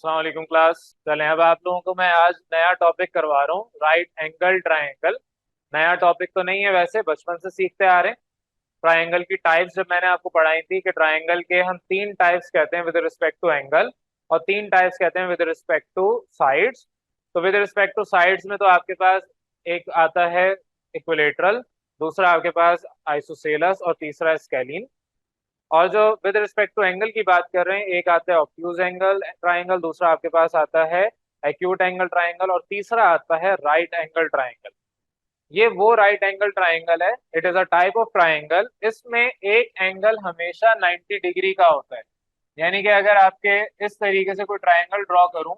अस्सलाम वालेकुम क्लास। चलें, अब आप लोगों को मैं आज नया टॉपिक करवा रहा हूँ, राइट एंगल ट्रायंगल। नया टॉपिक तो नहीं है, वैसे बचपन से सीखते आ रहे हैं। ट्रायंगल की टाइप्स जब मैंने आपको पढ़ाई थी कि ट्रायंगल के हम तीन टाइप्स कहते हैं विद रिस्पेक्ट टू एंगल, और तीन टाइप्स कहते हैं विद रिस्पेक्ट टू साइड्स। तो विद रिस्पेक्ट टू साइड्स में तो आपके पास एक आता है इक्विलेटरल, दूसरा आपके पास आइसोसेलस और तीसरा स्केलिन। और जो विद रिस्पेक्ट टू एंगल की बात कर रहे हैं, एक आता है ऑब्ट्यूज एंगल ट्राइंगल, दूसरा आपके पास आता है एक्यूट एंगल ट्राइंगल, और तीसरा आता है राइट एंगल ट्राइंगल। ये वो राइट एंगल ट्राइंगल है, it is a type of triangle. इसमें एक एंगल हमेशा 90 डिग्री का होता है। यानी कि अगर आपके इस तरीके से कोई ट्राइंगल ड्रॉ करूं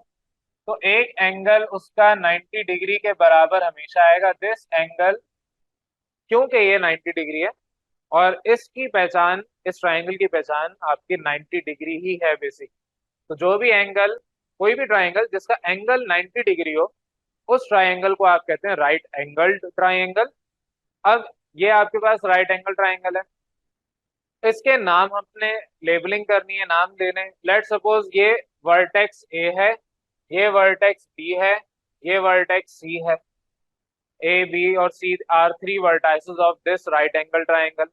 तो एक एंगल उसका 90 डिग्री के बराबर हमेशा आएगा, दिस एंगल, क्योंकि ये 90 डिग्री है। और इसकी पहचान, इस ट्राइंगल की पहचान आपकी 90 डिग्री ही है बेसिक। तो जो भी एंगल, कोई भी ट्राइंगल जिसका एंगल 90 डिग्री हो, उस ट्राइंगल को आप कहते हैं राइट एंगल्ड ट्राइंगल। अब ये आपके पास राइट एंगल ट्राइंगल है, इसके नाम हमने लेबलिंग करनी है, नाम देने। लेट सपोज ये वर्टेक्स ए है, ये वर्टेक्स बी है, ये वर्टेक्स सी है। ए बी और C are three vertices of this right angle triangle.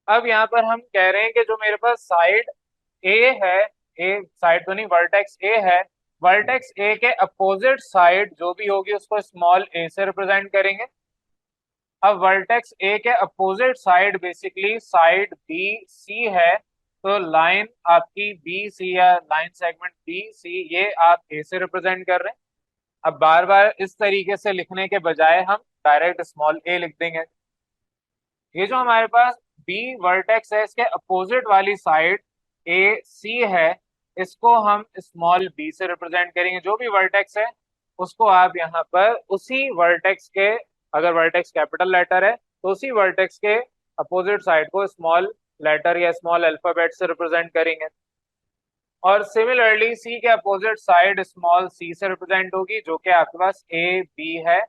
अब यहाँ पर हम कह रहे हैं कि जो मेरे पास साइड ए है, ए साइड तो नहीं, वर्टेक्स ए है, वर्टेक्स ए के अपोजिट साइड जो भी होगी उसको स्मॉल ए से रिप्रेजेंट करेंगे। अब वर्टेक्स ए के opposite side basically side B C है, तो लाइन आपकी बी सी या लाइन सेगमेंट बी सी, ये आप ए से रिप्रेजेंट कर रहे हैं। अब बार बार इस तरीके से लिखने के बजाय हम डायरेक्ट स्मॉल ए लिख देंगे। ये जो हमारे पास बी वर्टेक्स है, इसके अपोजिट वाली साइड ए सी है, इसको हम स्मॉल बी से रिप्रेजेंट करेंगे। जो भी वर्टेक्स है उसको आप यहाँ पर उसी वर्टेक्स के, अगर वर्टेक्स कैपिटल लेटर है तो उसी वर्टेक्स के अपोजिट साइड को स्मॉल लेटर या स्मॉल अल्फाबेट से रिप्रेजेंट करेंगे। और सिमिलरली सी के अपोजिट साइड स्मॉल सी से रिप्रेजेंट होगी, जो कि आपके पास ए बी है।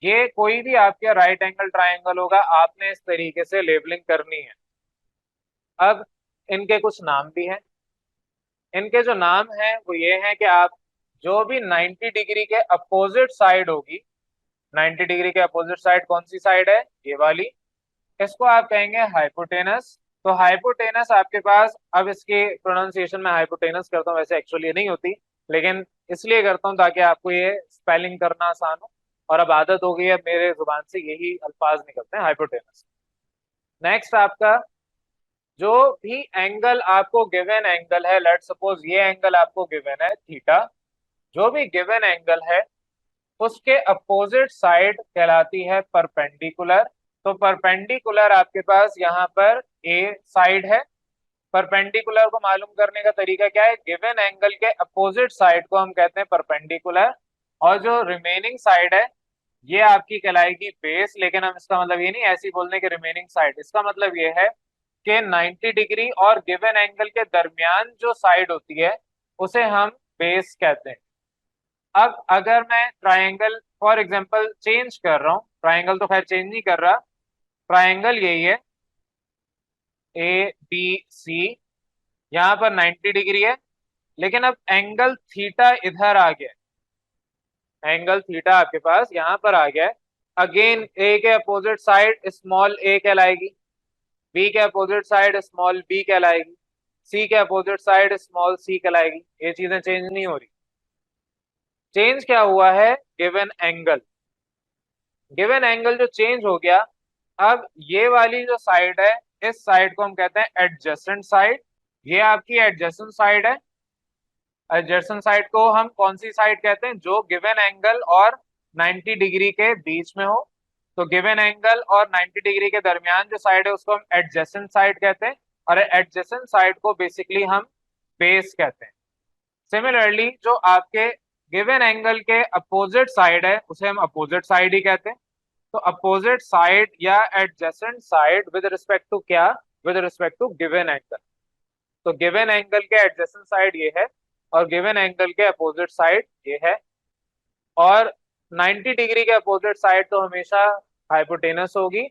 ये कोई भी आपके राइट एंगल ट्राइंगल होगा, आपने इस तरीके से लेबलिंग करनी है। अब इनके कुछ नाम भी हैं। इनके जो नाम हैं वो ये हैं कि आप जो भी 90 डिग्री के अपोजिट साइड होगी, 90 डिग्री के अपोजिट साइड कौन सी साइड है, ये वाली, इसको आप कहेंगे हाइपोटेनस। तो हाइपोटेनस आपके पास, अब इसके प्रोनाउंसिएशन में हाइपोटेनस करता हूँ, वैसे एक्चुअली ये नहीं होती, लेकिन इसलिए करता हूँ ताकि आपको ये स्पेलिंग करना आसान हो। और अब आदत हो गई है, मेरे जुबान से यही अल्फाज निकलते हैं, हाइपोटेनस। नेक्स्ट आपका जो भी एंगल आपको गिवन एंगल है, लेट सपोज ये एंगल आपको गिवन है थीटा, जो भी गिवन एंगल है उसके अपोजिट साइड कहलाती है परपेंडिकुलर। तो परपेंडिकुलर आपके पास यहाँ पर ए साइड है। परपेंडिकुलर को मालूम करने का तरीका क्या है, गिवन एंगल के अपोजिट साइड को हम कहते हैं परपेंडिकुलर, और जो रिमेनिंग साइड है ये आपकी कहलाएगी बेस। लेकिन हम इसका मतलब ये नहीं ऐसे ही बोलने के रिमेनिंग साइड, इसका मतलब ये है कि 90 डिग्री और गिवन एंगल के दरमियान जो साइड होती है उसे हम बेस कहते हैं। अब अगर मैं ट्रायंगल फॉर एग्जांपल चेंज कर रहा हूँ, ट्रायंगल तो खैर चेंज नहीं कर रहा, ट्रायंगल यही है ए बी सी, यहाँ पर 90 डिग्री है, लेकिन अब एंगल थीटा इधर आ गया, एंगल थीटा आपके पास यहाँ पर आ गया है। अगेन ए के अपोजिट साइड स्मॉल ए कहलाएगी, बी के अपोजिट साइड स्मॉल बी कहलाएगी, सी के अपोजिट साइड स्मॉल सी कहलाएगी। ये चीजें चेंज नहीं हो रही। चेंज क्या हुआ है, गिवन एंगल। गिवन एंगल जो चेंज हो गया, अब ये वाली जो साइड है, इस साइड को हम कहते हैं एडजेसेंट साइड। ये आपकी एडजेसेंट साइड है। एडजेसेंट साइड को हम कौन सी साइड कहते हैं, जो गिवन एंगल और 90 डिग्री के बीच में हो। तो गिवन एंगल और 90 डिग्री के दरमियान जो साइड है उसको हम एडजेसेंट साइड कहते हैं, और एडजेसेंट साइड को बेसिकली हम बेस कहते हैं। सिमिलरली जो आपके गिवन एंगल के अपोजिट साइड है उसे हम अपोजिट साइड ही कहते हैं। तो अपोजिट साइड या adjacent side with respect to क्या, with respect to given angle. तो गिवन एंगल के एडजेसेंट साइड ये है और गिवन एंगल के अपोजिट साइड ये है। और 90 डिग्री के अपोजिट साइड तो हमेशा हाइपोटेनस होगी,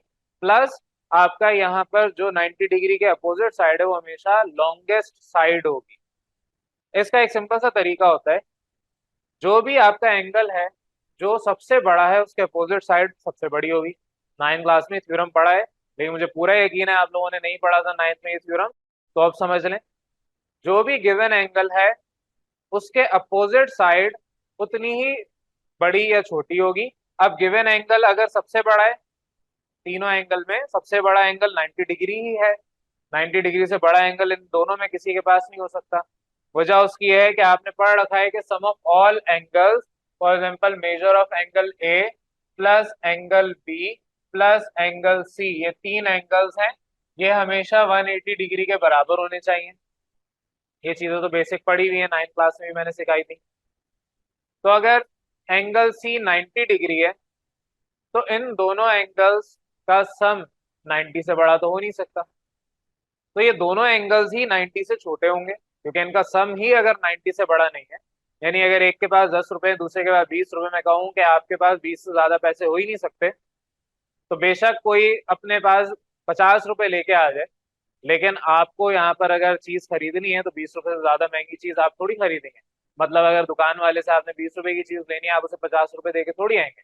प्लस आपका यहाँ पर जो 90 डिग्री के अपोजिट साइड है वो हमेशा लॉन्गेस्ट साइड होगी। इसका एक सिंपल सा तरीका होता है, जो भी आपका एंगल है जो सबसे बड़ा है उसके अपोजिट साइड सबसे बड़ी होगी। 9th क्लास में थ्योरम पढ़ा है, लेकिन मुझे पूरा यकीन है आप लोगों ने नहीं पढ़ा था 9th में ये थ्योरम, तो अब समझ लें। जो भी गिवन एंगल है उसके अपोजिट साइड उतनी ही बड़ी या छोटी होगी। अब गिवन एंगल अगर सबसे बड़ा है, तीनों एंगल में सबसे बड़ा एंगल 90 डिग्री ही है, 90 डिग्री से बड़ा एंगल इन दोनों में किसी के पास नहीं हो सकता। वजह उसकी है कि आपने पढ़ रखा है कि sum of all angles, for example measure of angle A plus angle B plus angle C, ये तीन एंगल्स हैं, ये हमेशा 180 डिग्री के बराबर होने चाहिए। ये चीजें तो बेसिक पढ़ी हुई है, 9th क्लास में भी मैंने सिखाई थी। तो अगर एंगल सी 90 डिग्री है तो इन दोनों एंगल्स का सम 90 से बड़ा तो हो नहीं सकता, तो ये दोनों एंगल्स ही 90 से छोटे होंगे, क्योंकि इनका सम ही अगर 90 से बड़ा नहीं है। यानी अगर एक के पास 10 रुपए दूसरे के पास 20 रुपए, मैं कहूँ कि आपके पास 20 से ज्यादा पैसे हो ही नहीं सकते, तो बेशक कोई अपने पास 50 रुपए लेके आ जाए, लेकिन आपको यहाँ पर अगर चीज खरीदनी है तो 20 रुपए से ज्यादा महंगी चीज आप थोड़ी खरीदेंगे। मतलब अगर दुकान वाले से आपने 20 रुपए की चीज लेनी है, आप उसे 50 रुपए दे के थोड़ी आएंगे।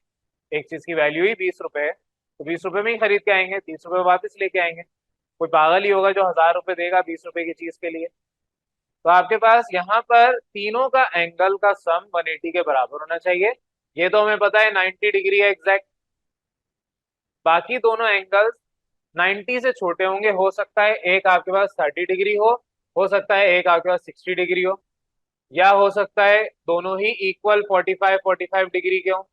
एक चीज की वैल्यू ही 20 रुपए है, तो 20 रुपए में ही खरीद के आएंगे, 30 रुपए वापस लेके आएंगे। कोई पागल ही होगा जो 1000 रुपए देगा 20 रुपए की चीज के लिए। तो आपके पास यहाँ पर तीनों का एंगल का सम 180 के बराबर होना चाहिए। ये तो हमें पता है 90 डिग्री है एग्जैक्ट। बाकी दोनों एंगल्स 90 से छोटे होंगे, हो सकता है एक आपके पास 30 डिग्री हो सकता है एक आपके पास 60 डिग्री हो, या हो सकता है दोनों ही इक्वल 45 डिग्री के हो,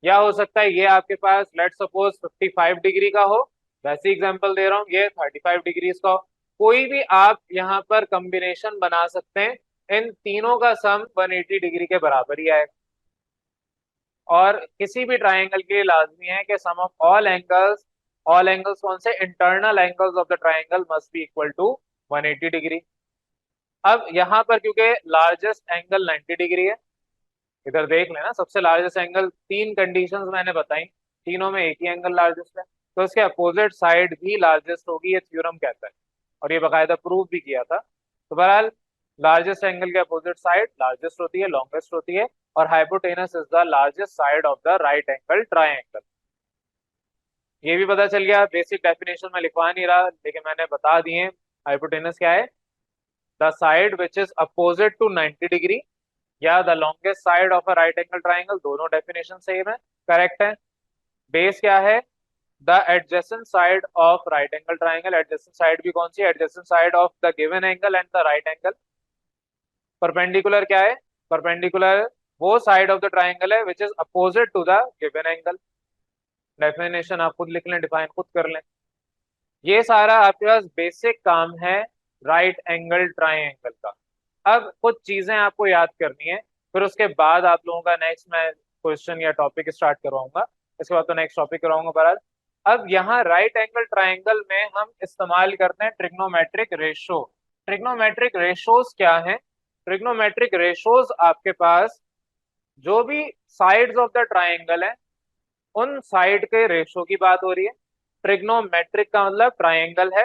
या हो सकता है ये आपके पास लेट सपोज 55 डिग्री का हो, वैसे एग्जांपल दे रहा हूँ, ये 35 डिग्री का हो। कोई भी आप यहाँ पर कॉम्बिनेशन बना सकते हैं, इन तीनों का सम 180 डिग्री के बराबर ही आएगा। और किसी भी ट्राइंगल के लिए लाजमी है कि सम ऑफ ऑल एंगल्स कौन से, internal angles of the triangle must be equal to 180 degree. अब यहाँ पर क्योंकि लार्जेस्ट एंगल 90 डिग्री है, इधर देख लेना, सबसे लार्जेस्ट एंगल, तीन कंडीशंस मैंने बताई, तीनों में एक ही एंगल लार्जेस्ट है, तो इसके अपोजिट साइड भी लार्जेस्ट होगी, ये थ्योरम कहता है, और ये बाकायदा प्रूव भी किया था। तो बहरहाल लार्जेस्ट एंगल के अपोजिट साइड लार्जेस्ट होती है, लॉन्गेस्ट होती है, और hypotenuse is the largest side of the right angle triangle. ये भी पता चल गया, बेसिक डेफिनेशन में लिखवा नहीं रहा लेकिन मैंने बता दिए। हाइपोटेनस क्या है? The side which is opposite to 90 degree या the longest side of a right angle triangle, दोनों डेफिनेशन सेम है, करेक्ट है। बेस क्या है? The adjacent side of right angle triangle, adjacent side भी कौन सी है? Adjacent side of the given angle and the right angle. Perpendicular क्या है? परपेंडिकुलर वो साइड ऑफ द ट्राइंगल है which is opposite to the given angle. Definition आप खुद लिख लें, डिफाइन खुद कर लें। ये सारा आपके पास बेसिक काम है राइट एंगल ट्राइंगल का। अब कुछ चीजें आपको याद करनी है, फिर उसके बाद आप लोगों का नेक्स्ट मैं क्वेश्चन या टॉपिक स्टार्ट करवाऊंगा, इसके बाद तो नेक्स्ट टॉपिक करवाऊंगा बहरहाल। अब यहाँ राइट एंगल ट्राइंगल में हम इस्तेमाल करते हैं ट्रिग्नोमेट्रिक रेशो। ट्रिग्नोमेट्रिक रेशोज क्या है? ट्रिग्नोमेट्रिक रेशोज आपके पास जो भी साइड्स ऑफ द ट्राइंगल है उन साइड के रेशो की बात हो रही है। ट्रिग्नोमेट्रिक का मतलब ट्राइंगल है,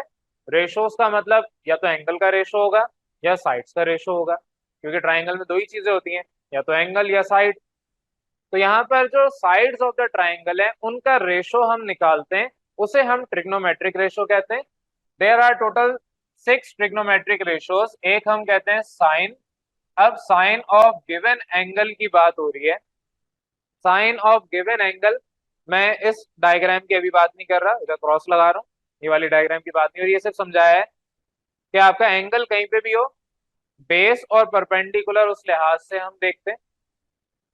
रेशोस का मतलब या तो एंगल का रेशो होगा या साइड्स का रेशो होगा, क्योंकि ट्राइंगल में दो ही चीजें होती हैं, या तो एंगल या साइड। तो यहाँ पर जो साइड्स ऑफ द ट्राइंगल है उनका रेशो हम निकालते हैं, उसे हम ट्रिग्नोमेट्रिक रेशो कहते हैं। There are total 6 trigonometric ratios. एक हम कहते हैं साइन। अब साइन ऑफ गिवन एंगल की बात हो रही है। साइन ऑफ गिवन एंगल, मैं इस डायग्राम की अभी बात नहीं कर रहा, इधर क्रॉस लगा रहा हूँ, ये वाली डायग्राम की बात नहीं हो रही है, सिर्फ समझाया है कि आपका एंगल कहीं पे भी हो, बेस और परपेंडिकुलर उस लिहाज से हम देखते हैं।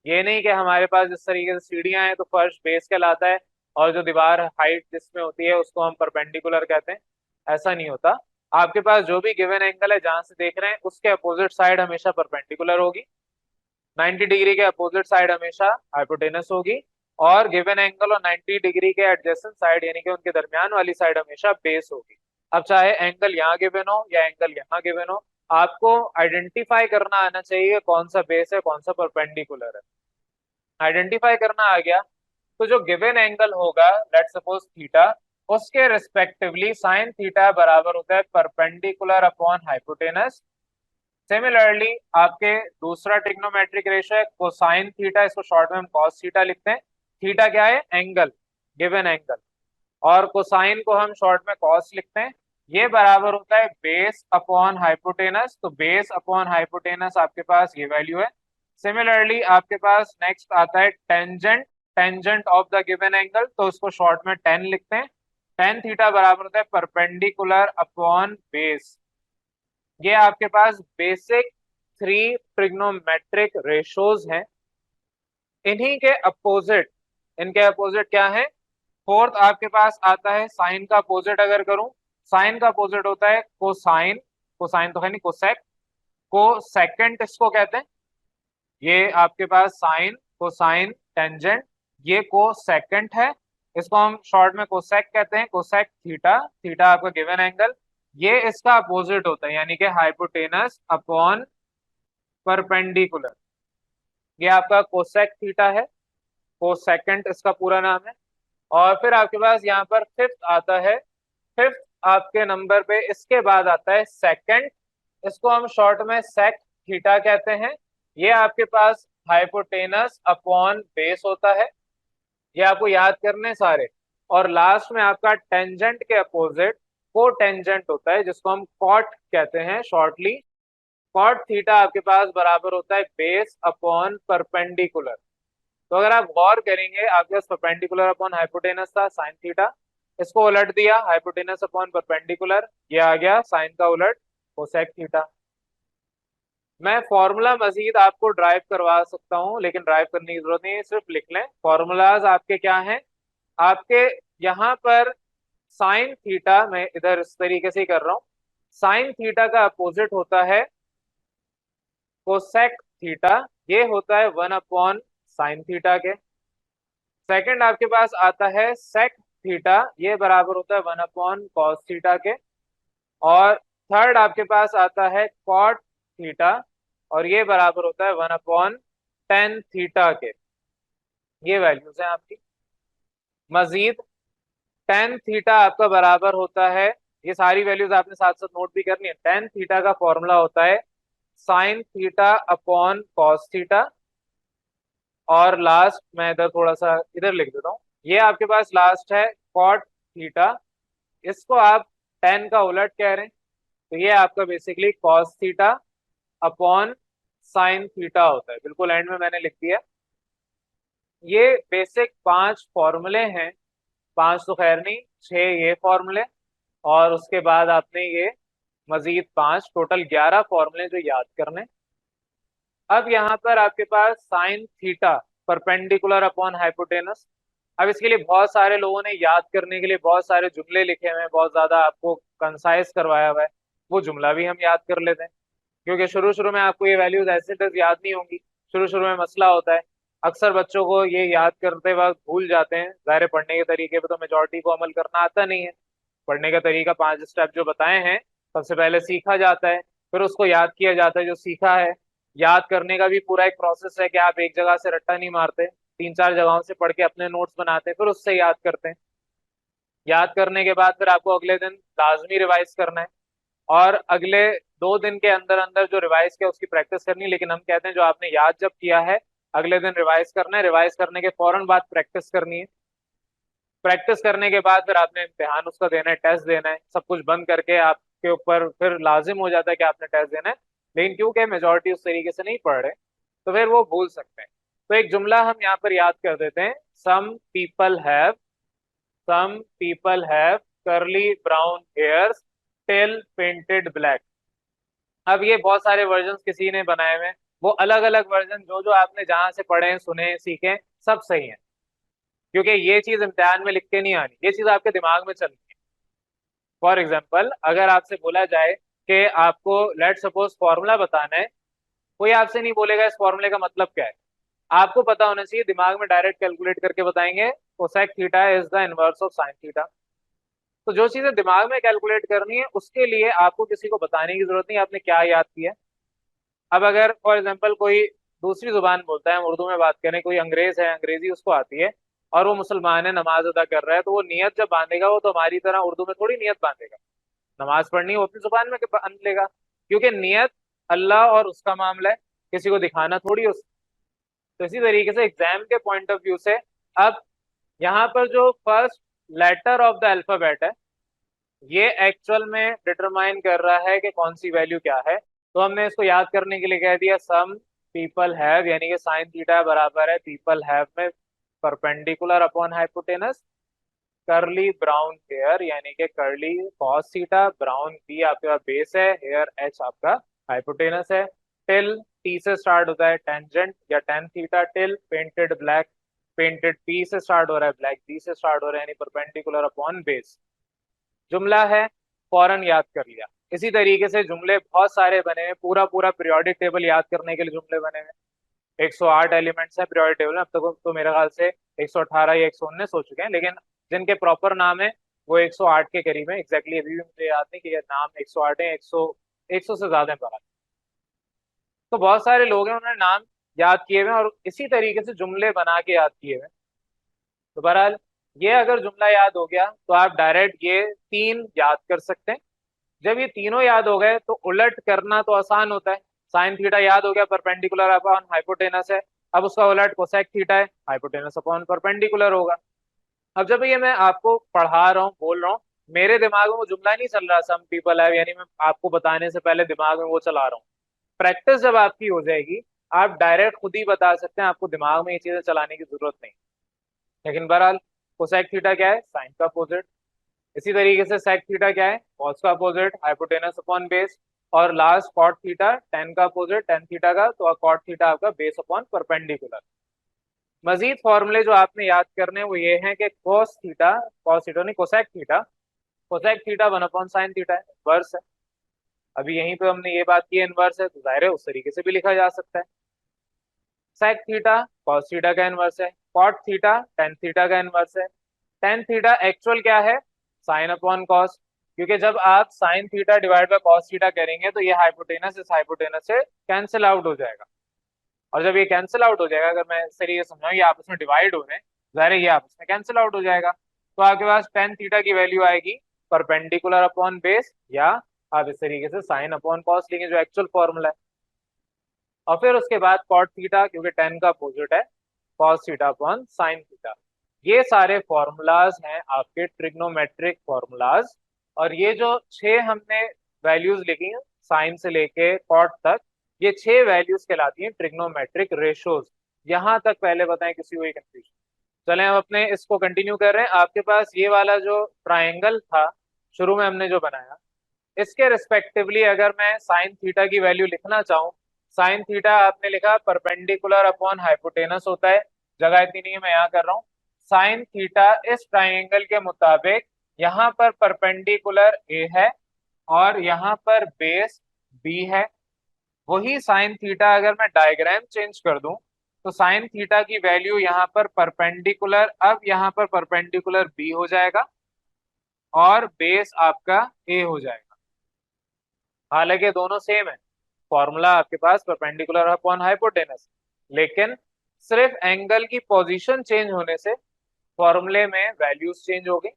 ये नहीं कि हमारे पास जिस तरीके से सीढ़ियां हैं तो फर्श बेस कहलाता है और जो दीवार हाइट जिसमें होती है उसको हम परपेंडिकुलर कहते हैं, ऐसा नहीं होता। आपके पास जो भी गिवन एंगल है जहां से देख रहे हैं उसके अपोजिट साइड हमेशा परपेंडिकुलर होगी, 90 डिग्री के अपोजिट साइड हमेशा हाइपोटेनस होगी, और गिवन एंगल और 90 डिग्री के एडजेसेंट साइड यानी कि उनके दरमियान वाली साइड हमेशा बेस होगी। अब चाहे एंगल यहाँ गिवन हो या एंगल यहाँ गिवन हो, आपको आइडेंटिफाई करना आना चाहिए कौन सा बेस है कौन सा परपेंडिकुलर है। आइडेंटिफाई करना आ गया तो जो गिवन एंगल होगा लेट सपोज थीटा, उसके रिस्पेक्टिवली साइन थीटा बराबर होता है परपेंडिकुलर अपॉन हाइपोटेनस। सिमिलरली आपके दूसरा ट्रिग्नोमेट्रिक रेशियो है कोसाइन थीटा, इसको शॉर्ट में हम कॉस थीटा लिखते हैं। थीटा क्या है? Angle, given angle. और कोसाइन को हम शॉर्ट में कॉस लिखते हैं। ये बराबर होता है बेस अपॉन हाइपोटेनस। तो बेस अपॉन हाइपोटेनस आपके पास ये वैल्यू है। सिमिलरली आपके पास नेक्स्ट आता है tangent, tangent of the given angle, तो इसको शॉर्ट में टेन लिखते हैं। टेन थीटा बराबर होता है परपेंडिकुलर अपॉन बेस। ये आपके पास बेसिक थ्री ट्रिग्नोमेट्रिक रेशोज हैं। इन्हीं के अपोजिट, इनके अपोजिट क्या है? फोर्थ आपके पास आता है साइन का अपोजिट। अगर करूं, साइन का अपोजिट होता है कोसाइन, कोसाइन तो है नहीं, कोसेक, को सेकेंड इसको कहते हैं। ये आपके पास साइन कोसाइन टेंजेंट, ये को सेकेंड है, इसको हम शॉर्ट में कोसेक कहते हैं। कोसेक थीटा, थीटा आपका गिवन एंगल, ये इसका अपोजिट होता है, यानी कि हाइपोटेनस अपॉन परपेंडिकुलर। ये आपका कोसेक थीटा है, कोसेकेंड इसका पूरा नाम है। और फिर आपके पास यहाँ पर फिफ्थ आता है, फिफ्थ आपके नंबर पे इसके बाद आता है सेकंड, इसको हम शॉर्ट में सेक थीटा कहते हैं। ये आपके पास हाइपोटेनस अपॉन बेस होता है। ये आपको याद करने सारे। और लास्ट में आपका टेंजेंट के अपोजिट को टेंजेंट होता है, जिसको हम कॉट कहते हैं शॉर्टली। कॉट थीटा आपके पास बराबर होता है बेस अपॉन परपेंडिकुलर। तो अगर आप गौर करेंगे, आपके पास परपेंडिकुलर अपॉन हाइपोटेनस था साइन थीटा, इसको उलट दिया हाइपोटेनस अपॉन परपेंडिकुलर, ये आ गया साइन का उलट कोसेक थीटा। मैं फॉर्मूला मजीद आपको ड्राइव करवा सकता हूं, लेकिन ड्राइव करने की जरूरत नहीं है, सिर्फ लिख लें। फॉर्मूलाज आपके क्या हैं? आपके यहाँ पर साइन थीटा, मैं इधर इस तरीके से ही कर रहा हूं, साइन थीटा का अपोजिट होता है कोसेक थीटा, ये होता है वन अपॉन साइन थीटा के। सेकंड आपके पास आता है सेक थीटा, ये बराबर होता है वन अपॉन कॉस थीटा के। और थर्ड आपके पास आता है कॉट थीटा, और ये बराबर होता है वन अपॉन टेन थीटा के। ये वैल्यूज हैं आपकी। मजीद टेन थीटा आपका बराबर होता है, ये सारी वैल्यूज आपने साथ साथ नोट भी करनी है। टेन थीटा का फॉर्मूला होता है sine theta upon cos theta. और लास्ट मैं इधर थोड़ा सा इधर लिख देता हूँ, ये आपके पास लास्ट है कॉट थीटा, इसको आप टेन का उलट कह रहे हैं, तो ये आपका basically cos theta upon sine theta होता है। बिल्कुल एंड में मैंने लिख दिया। ये बेसिक पांच फॉर्मूले हैं, पांच तो खैर नहीं, छह ये फॉर्मूले, और उसके बाद आपने ये मजीद पांच, टोटल 11 फॉर्मूले जो याद करने। अब यहाँ पर आपके पास sine theta perpendicular upon hypotenuse. अब इसके लिए बहुत सारे लोगों ने याद करने के लिए बहुत सारे जुमले लिखे हुए हैं, बहुत ज्यादा आपको कंसाइज करवाया हुआ है, वो जुमला भी हम याद कर लेते हैं, क्योंकि शुरू शुरू में आपको ये वैल्यूज ऐसे तक याद नहीं होंगी। शुरू शुरू में मसला होता है, अक्सर बच्चों को ये याद करते वक्त भूल जाते हैं। ज़ाहिर है पढ़ने के तरीके पे तो मेजोरिटी को अमल करना आता नहीं है। पढ़ने का तरीका पांच स्टेप जो बताए हैं, सबसे पहले सीखा जाता है, फिर उसको याद किया जाता है जो सीखा है। याद करने का भी पूरा एक प्रोसेस है कि आप एक जगह से रट्टा नहीं मारते, तीन चार जगहों से पढ़ के अपने नोट्स बनाते हैं, फिर उससे याद करते हैं। याद करने के बाद फिर आपको अगले दिन लाजमी रिवाइज करना है, और अगले 2 दिन के अंदर अंदर जो रिवाइज किया उसकी प्रैक्टिस करनी है। लेकिन हम कहते हैं जो आपने याद जब किया है, अगले दिन रिवाइज करना है, रिवाइज करने के फौरन बाद प्रैक्टिस करनी है। प्रैक्टिस करने के बाद फिर आपने इम्तिहान उसका देना है, टेस्ट देना है। सब कुछ बंद करके आपके ऊपर फिर लाजिम हो जाता है कि आपने टेस्ट देना है, लेकिन क्योंकि मेजोरिटी उस तरीके से नहीं पढ़ रहे, तो फिर वो भूल सकते हैं। तो एक जुमला हम यहाँ पर याद कर देते हैं, some people have, some people have curly brown hairs tail painted black. अब ये बहुत सारे वर्जन किसी ने बनाए हुए हैं, वो अलग अलग वर्जन जो जो आपने जहां से पढ़े सुने सीखे सब सही है, क्योंकि ये चीज इम्तिहान में लिख के नहीं आनी, ये चीज आपके दिमाग में चलनी है। फॉर एग्जाम्पल, अगर आपसे बोला जाए कि आपको लेट सपोज फॉर्मूला बताना है, कोई आपसे नहीं बोलेगा इस फॉर्मूले का मतलब क्या है, आपको पता होना चाहिए, दिमाग में डायरेक्ट कैलकुलेट करके बताएंगे cosec theta is the inverse of sine theta. तो जो चीजें दिमाग में कैलकुलेट करनी है उसके लिए आपको किसी को बताने की जरूरत नहीं, आपने क्या याद किया। अब अगर फॉर एग्जाम्पल कोई दूसरी जुबान बोलता है, हम उर्दू में बात करें, कोई अंग्रेज है, अंग्रेजी उसको आती है, और वो मुसलमान है, नमाज अदा कर रहा है, तो वो नियत जब बांधेगा वो तो हमारी तरह उर्दू में थोड़ी नियत बांधेगा, नमाज पढ़नी है वो अपनी जुबान में बांध लेगा, क्योंकि नियत अल्लाह और उसका मामला है, किसी को दिखाना थोड़ी उस। तो इसी तरीके से एग्जाम के पॉइंट ऑफ व्यू से अब यहाँ पर जो first letter of the alphabet है ये एक्चुअल में डिटरमाइन कर रहा है कि कौन सी वैल्यू क्या है। तो हमने इसको याद करने के लिए कह दिया सम पीपल हैव, यानी कि साइन थीटा बराबर है पीपल हैव में परपेंडिकुलर अपॉन हाइपोटेनस करली ब्राउन हेयर, यानी कि करली कॉस थीटा, ब्राउन बी आपके पास बेस है, हेयर एच आपका हाइपोटेनस है। टिल टी से स्टार्ट होता है टेंजेंट या tan theta, till painted black, painted P से स्टार्ट हो रहा है, ब्लैक बी से स्टार्ट हो रहा है, यानी परपेंडिकुलर अपॉन बेस। जुमला है, फौरन याद कर लिया। इसी तरीके से जुमले बहुत सारे बने हैं, पूरा पूरा पीरियोडिक टेबल याद करने के लिए जुमले बने हैं। 108 एलिमेंट्स हैं पीरियोडिक टेबल में, अब तक तो मेरे ख्याल से 118 या 119 हो चुके हैं, लेकिन जिनके प्रॉपर नाम है वो 108 के करीब है। एग्जैक्टली अभी भी मुझे याद नहीं कि ये नाम 108 है, 100 से ज्यादा है बहरहाल। तो बहुत सारे लोग हैं उन्होंने नाम याद किए हुए हैं और इसी तरीके से जुमले बना के याद किए हुए हैं। तो बहरहाल ये अगर जुमला याद हो गया तो आप डायरेक्ट ये तीन याद कर सकते हैं। जब ये तीनों याद हो गए तो उलट करना तो आसान होता है। साइन थीटा याद हो गया परपेंडिकुलर अपॉन हाइपोटेनस है, अब उसका उलट कोसेक थीटा है, हाइपोटेनस अपॉन परपेंडिकुलर होगा। अब जब ये मैं आपको पढ़ा रहा हूँ बोल रहा हूँ, मेरे दिमाग में वो जुमला नहीं चल रहा सम पीपल है, यानी मैं आपको बताने से पहले दिमाग में वो चला रहा हूँ। प्रैक्टिस जब आपकी हो जाएगी आप डायरेक्ट खुद ही बता सकते हैं, आपको दिमाग में ये चीजें चलाने की जरूरत नहीं। लेकिन बहरहाल कोसेक थीटा क्या है, साइन का अपोजिट। इसी तरीके से सेक थीटा क्या है, कॉस का अपोजिट, हाइपोटेनस अपॉन बेस। और लास्ट कॉट थीटा टेन का अपोजिट, टेन थीटा का, तो कॉट थीटा आपका बेस अपॉन परपेंडिकुलर। मजीद फॉर्मूले जो आपने याद करने हैं वो ये हैं कि कॉस थीटा नहीं cosec theta, cosec theta one upon sine theta है, इनवर्स है। अभी यहीं पे हमने ये बात की है इनवर्स है, तो जाहिर है उस तरीके से भी लिखा जा सकता है। सेक थीटा कॉस थीटा का इनवर्स है, कॉट थीटा टेन थीटा का इनवर्स है। टेन थीटा एक्चुअल क्या है, साइन अपॉन कॉस, क्योंकि जब आप sine theta divide by cos theta करेंगे तो ये हाइपोटेनस इस हाइपोटेनस से कैंसिल आउट हो जाएगा। और जब ये कैंसिल आउट हो जाएगा, अगर मैं सही ये समझाऊं, ये आपस में डिवाइड हो रहे हैं, जाहिर है ये आपस में कैंसिल आउट हो जाएगा। तो आपके पास टेन थीटा की वैल्यू आएगी परपेंडिकुलर अपॉन बेस, या आप इस तरीके से साइन अपॉन कॉस लेंगे जो एक्चुअल फॉर्मूला है। और फिर उसके बाद कॉट थीटा, क्योंकि टेन का अपोजिट है, cos theta upon sine theta. ये सारे फॉर्मूलाज हैं आपके ट्रिग्नोमेट्रिक फॉर्मूलाज। और ये जो छह हमने वैल्यूज लिखी हैं साइन से लेके कॉट तक, ये छह वैल्यूज कहलाती हैं ट्रिग्नोमेट्रिक रेशोज। यहां तक पहले बताएं किसी को कंफ्यूजन। चलें हम अपने इसको कंटिन्यू कर रहे हैं। आपके पास ये वाला जो ट्राइंगल था शुरू में हमने जो बनाया, इसके रिस्पेक्टिवली अगर मैं साइन थीटा की वैल्यू लिखना चाहूँ, साइन थीटा आपने लिखा परपेंडिकुलर अपॉन हाइपोटेनस होता है, जगह इतनी नहीं है मैं यहाँ कर रहा हूँ। साइन थीटा इस ट्राइंगल के मुताबिक यहाँ पर परपेंडिकुलर ए है और यहाँ पर बेस बी है। वही साइन थीटा अगर मैं डायग्राम चेंज कर दूं तो साइन थीटा की वैल्यू यहाँ पर परपेंडिकुलर, अब यहाँ पर परपेंडिकुलर बी हो जाएगा और बेस आपका ए हो जाएगा। हालांकि दोनों सेम है, फॉर्मूला आपके पास परपेंडिकुलर अपॉन हाइपोटेनस, लेकिन सिर्फ एंगल की पोजीशन चेंज होने से फॉर्मूले में वैल्यूज चेंज हो गई।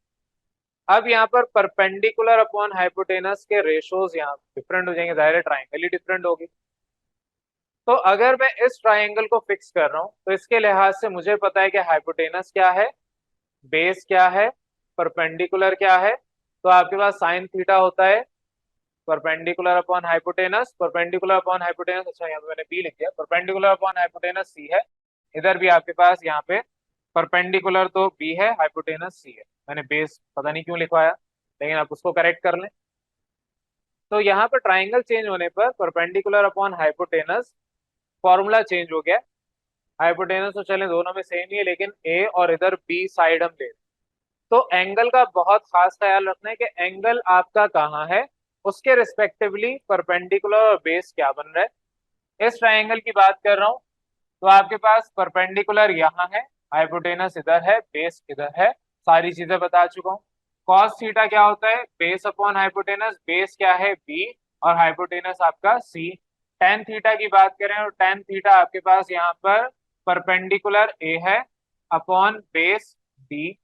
अब यहाँ पर परपेंडिकुलर अपॉन हाइपोटेनस के रेशोज यहाँ डिफरेंट हो जाएंगे, जाहिर है ट्राइंगल ही डिफरेंट होगी। तो अगर मैं इस ट्राइंगल को फिक्स कर रहा हूं तो इसके लिहाज से मुझे पता है कि हाइपोटेनस क्या है, बेस क्या है, परपेंडिकुलर क्या है। तो आपके पास साइन थीटा होता है perpendicular upon hypotenuse, perpendicular upon hypotenuse, अच्छा यहाँ पे मैंने बी लिख दिया, परपेंडिकुलर अपॉन हाइपोटेनस सी है। इधर भी आपके पास यहाँ पे परपेंडिकुलर तो बी है, हाइपोटेनस सी है। मैंने बेस पता नहीं क्यों लिखवाया, लेकिन आप उसको करेक्ट कर लें। तो यहाँ पर ट्राइंगल चेंज होने पर perpendicular upon hypotenuse formula change हो गया। हाइपोटेनस तो चलें दोनों में सेम ही है, लेकिन ए और इधर बी साइड हम ले रहे हैं। तो एंगल का बहुत खास ख्याल रखना है कि एंगल आपका कहाँ है, उसके रिस्पेक्टिवली परपेंडिकुलर और बेस क्या बन रहा है। इस ट्राइंगल की बात कर रहा हूं तो आपके पास परपेंडिकुलर यहाँ है, हाइपोटेनस इधर है, बेस इधर है, सारी चीजें बता चुका हूँ। कॉस थीटा क्या होता है, बेस अपॉन हाइपोटेनस, बेस क्या है बी और हाइपोटेनस आपका सी। टेन थीटा की बात करें और टेन थीटा आपके पास यहाँ पर परपेंडिकुलर ए है अपॉन बेस बी।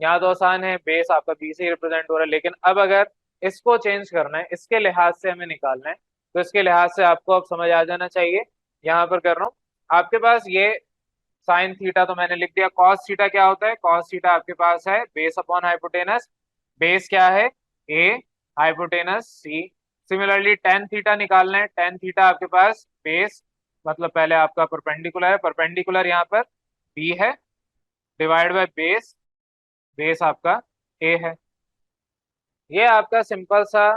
यहाँ तो आसान है, बेस आपका बी से ही रिप्रेजेंट हो रहा है, लेकिन अब अगर इसको चेंज करना है, इसके लिहाज से हमें निकालना है, तो इसके लिहाज से आपको अब समझ आ जाना चाहिए। यहाँ पर कर रहा हूँ आपके पास ये साइन थीटा तो मैंने लिख दिया। कॉस थीटा क्या होता है? कॉस थीटा आपके पास है बेस अपॉन हाइपोटेनस। बेस क्या है? ए, हाइपोटेनस सी। सिमिलरली टेन थीटा निकालना है। टेन थीटा आपके पास बेस मतलब पहले आपका परपेंडिकुलर है, परपेंडिकुलर यहाँ पर बी है, डिवाइड बाय बेस, बेस आपका ए है। ये आपका सिंपल सा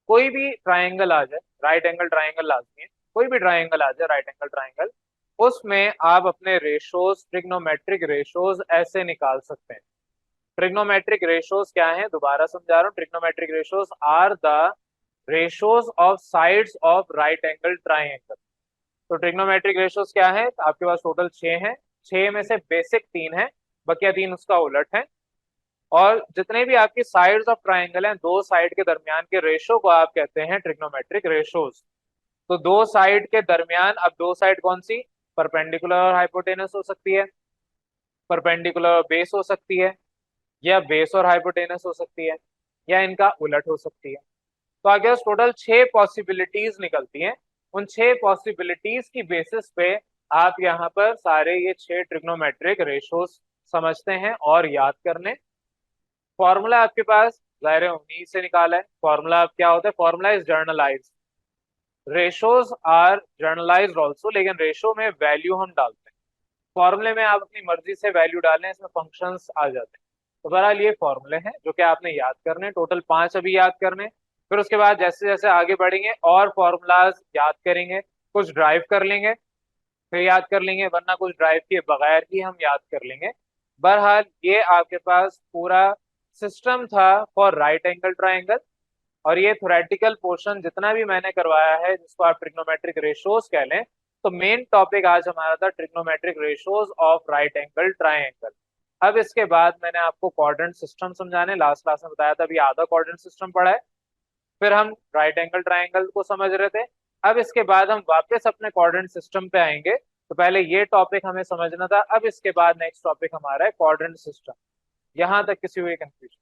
कोई भी ट्राइंगल आ जाए, राइट एंगल ट्राइंगल लाजमी है, कोई भी ट्राइंगल आ जाए राइट एंगल ट्राइंगल, उसमें आप अपने रेशोज, ट्रिग्नोमेट्रिक रेशोज ऐसे निकाल सकते हैं। ट्रिग्नोमेट्रिक रेशोज क्या है? दोबारा समझा रहा हूँ। Trigonometric ratios are the ratios of sides of right angle triangle. तो ट्रिग्नोमेट्रिक रेशोज क्या है? आपके पास टोटल 6 हैं। 6 में से बेसिक 3 है, बकिया 3 उसका उलट है। और जितने भी आपकी साइड्स ऑफ ट्राइंगल हैं, दो साइड के दरमियान के रेशो को आप कहते हैं ट्रिग्नोमेट्रिक रेशोज। तो दो साइड के दरमियान, अब दो साइड कौन सी? परपेंडिकुलर और हाइपोटेनस हो सकती है, परपेंडिकुलर और बेस हो सकती है, या बेस और हाइपोटेनस हो सकती है, या इनका उलट हो सकती है। तो आगे पास टोटल 6 पॉसिबिलिटीज निकलती हैं। उन 6 पॉसिबिलिटीज की बेसिस पे आप यहाँ पर सारे ये 6 ट्रिग्नोमेट्रिक रेशोज समझते हैं और याद करने। फॉर्मूला आपके पास जाहिर है उन्हीं से निकाला है। फॉर्मूला क्या होता है? Formula is generalise, ratios are generalised also, लेकिन रेशो में वैल्यू हम डालते हैं, फॉर्मूले में आप अपनी मर्जी से वैल्यू डालें, इसमें फंक्शंस आ जाते हैं। तो बहरहाल ये फॉर्मूले हैं जो कि आपने याद करने, टोटल 5 अभी याद करने। फिर उसके बाद जैसे जैसे आगे बढ़ेंगे और फॉर्मूलाज याद करेंगे, कुछ ड्राइव कर लेंगे फिर याद कर लेंगे, वरना कुछ ड्राइव किए बगैर ही हम याद कर लेंगे। बहरहाल ये आपके पास पूरा सिस्टम था फॉर राइट एंगल ट्राइंगल। और ये थोरेटिकल पोर्शन जितना भी मैंने करवाया है, जिसको आप ट्रिग्नोमेट्रिक रेशोज कह लें, तो मेन टॉपिक आज हमारा था trigonometric ratios of right angle triangle. अब इसके बाद मैंने आपको क्वाड्रेंट सिस्टम समझाने लास्ट क्लास में बताया था, अभी आधा क्वाड्रेंट सिस्टम पढ़ा है। फिर हम राइट एंगल ट्राइंगल को समझ रहे थे। अब इसके बाद हम वापस अपने क्वाड्रेंट सिस्टम पे आएंगे। तो पहले ये टॉपिक हमें समझना था, अब इसके बाद नेक्स्ट टॉपिक हमारा है क्वाड्रेंट सिस्टम। यहां तक किसी हुई कंफ्यूजन?